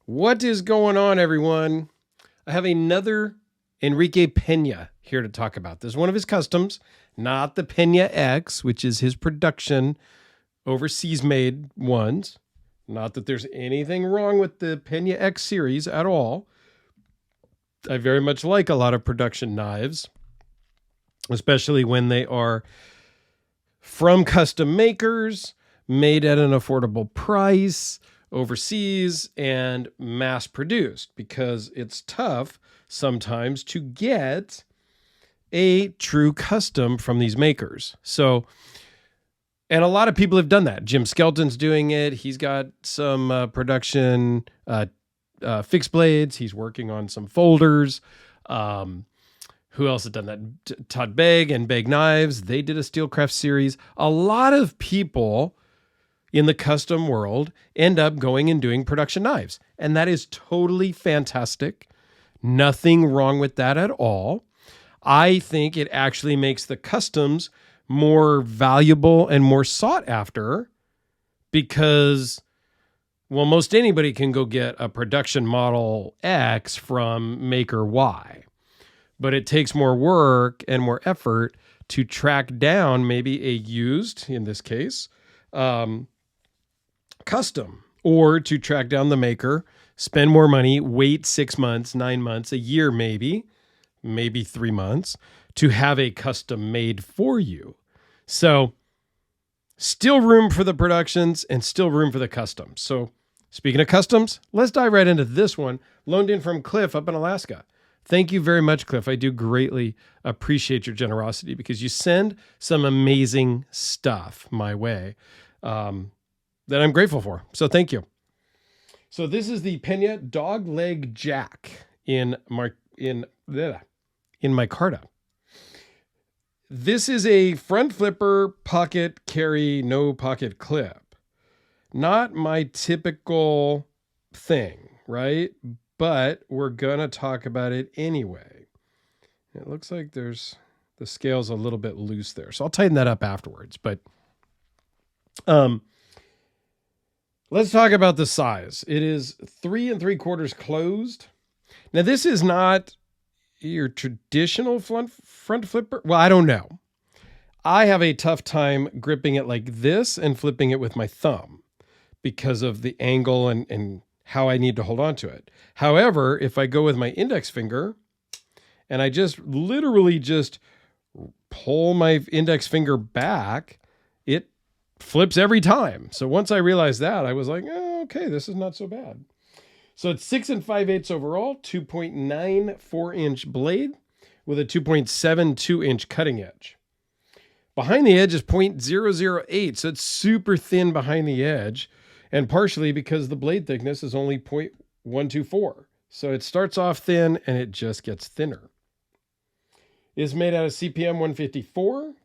What is going on, everyone? I have another Enrique Pena here to talk about. This is one of his customs, not the Pena X, which is his production overseas made ones. Not that there's anything wrong with the Pena X series at all. I very much like a lot of production knives, especially when they are from custom makers, made at an affordable price, overseas, and mass produced, because it's tough sometimes to get a true custom from these makers. So, and a lot of people have done that. Jim Skelton's doing it. He's got some production fixed blades. He's working on some folders. Who else had done that? Todd Begg and Begg Knives. They did a Steelcraft series. A lot of people in the custom world end up going and doing production knives. And that is totally fantastic. Nothing wrong with that at all. I think it actually makes the customs more valuable and more sought after because, well, most anybody can go get a production model X from maker Y. But it takes more work and more effort to track down maybe a used, in this case, custom, or to track down the maker, spend more money, wait 6 months, 9 months, a year maybe 3 months to have a custom made for you. So still room for the productions and still room for the customs. So speaking of customs, let's dive right into this one, loaned in from Cliff up in Alaska. Thank you very much, Cliff. I do greatly appreciate your generosity because you send some amazing stuff my way that I'm grateful for. So thank you. So this is the Pena Dogleg Jack in micarta. This is a front flipper pocket carry, no pocket clip. Not my typical thing, right? But we're going to talk about it anyway. It looks like the scale's a little bit loose there. So I'll tighten that up afterwards. But let's talk about the size. It is 3 3/4 closed. Now, this is not your traditional front flipper. Well, I don't know. I have a tough time gripping it like this and flipping it with my thumb because of the angle and how I need to hold on to it. However, if I go with my index finger and I just literally just pull my index finger back, it flips every time. So once I realized that, I was like, oh, okay, this is not so bad. So it's 6 5/8 overall, 2.94-inch blade with a 2.72-inch cutting edge. Behind the edge is 0.008, so it's super thin behind the edge. And partially because the blade thickness is only 0.124. So it starts off thin and it just gets thinner. It's made out of CPM 154.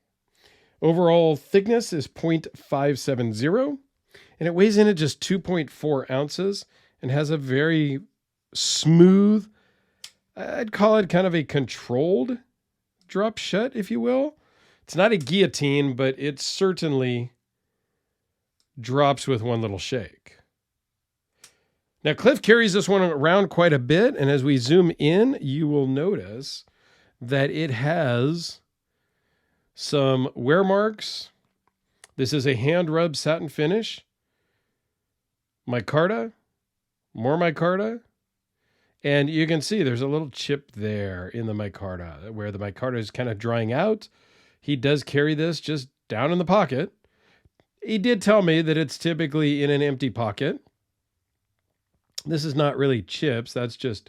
Overall thickness is 0.570. And it weighs in at just 2.4 ounces and has a very smooth, I'd call it kind of a controlled drop shut, if you will. It's not a guillotine, but it certainly drops with one little shake. Now, Cliff carries this one around quite a bit, and as we zoom in, you will notice that it has some wear marks. This is a hand-rubbed satin finish. Micarta, more micarta, and you can see there's a little chip there in the micarta where the micarta is kind of drying out. He does carry this just down in the pocket. He did tell me that it's typically in an empty pocket. This is not really chips. That's just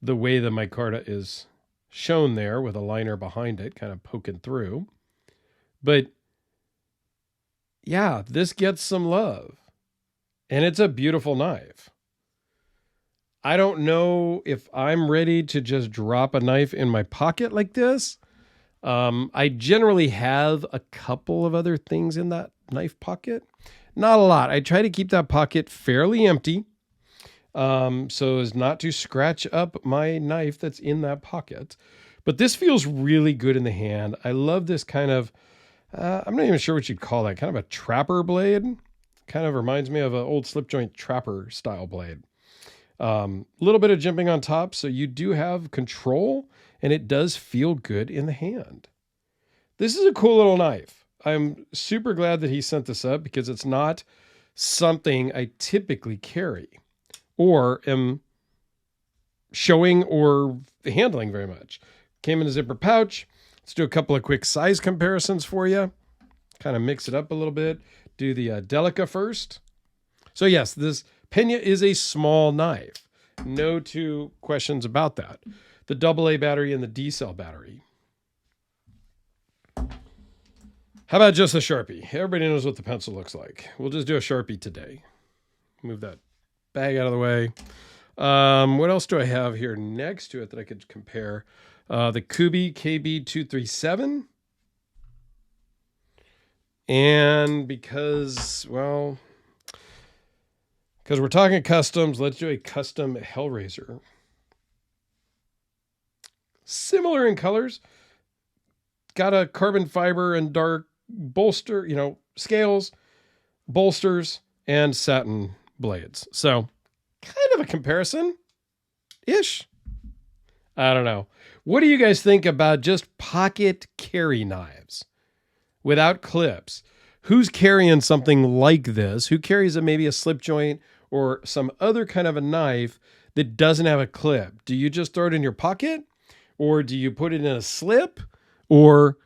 the way the micarta is shown there with a liner behind it kind of poking through. But yeah, this gets some love. And it's a beautiful knife. I don't know if I'm ready to just drop a knife in my pocket like this. I generally have a couple of other things in that knife pocket. Not a lot. I try to keep that pocket fairly empty so as not to scratch up my knife that's in that pocket. But this feels really good in the hand. I love this kind of, I'm not even sure what you'd call that, kind of a trapper blade. Kind of reminds me of an old slip joint trapper style blade. Little bit of jimping on top, so you do have control, and it does feel good in the hand. This is a cool little knife. I'm super glad that he sent this up because it's not something I typically carry or am showing or handling very much. Came in a zipper pouch. Let's do a couple of quick size comparisons for you. Kind of mix it up a little bit. Do the Delica first. So yes, this Pena is a small knife. No two questions about that. The AA battery and the D cell battery. How about just a Sharpie? Everybody knows what the pencil looks like. We'll just do a Sharpie today. Move that bag out of the way. What else do I have here next to it that I could compare? The Kubi KB237. And because we're talking customs, let's do a custom Hellraiser. Similar in colors. Got a carbon fiber and dark bolster, scales, bolsters, and satin blades. So kind of a comparison-ish. I don't know. What do you guys think about just pocket carry knives without clips? Who's carrying something like this? Who carries maybe a slip joint or some other kind of a knife that doesn't have a clip? Do you just throw it in your pocket, or do you put it in a slip, or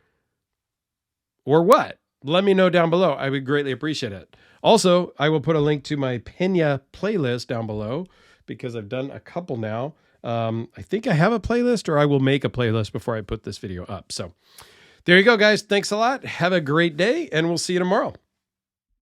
what? Let me know down below. I would greatly appreciate it. Also, I will put a link to my Pena playlist down below because I've done a couple now. I think I have a playlist, or I will make a playlist before I put this video up. So there you go, guys. Thanks a lot. Have a great day, and we'll see you tomorrow.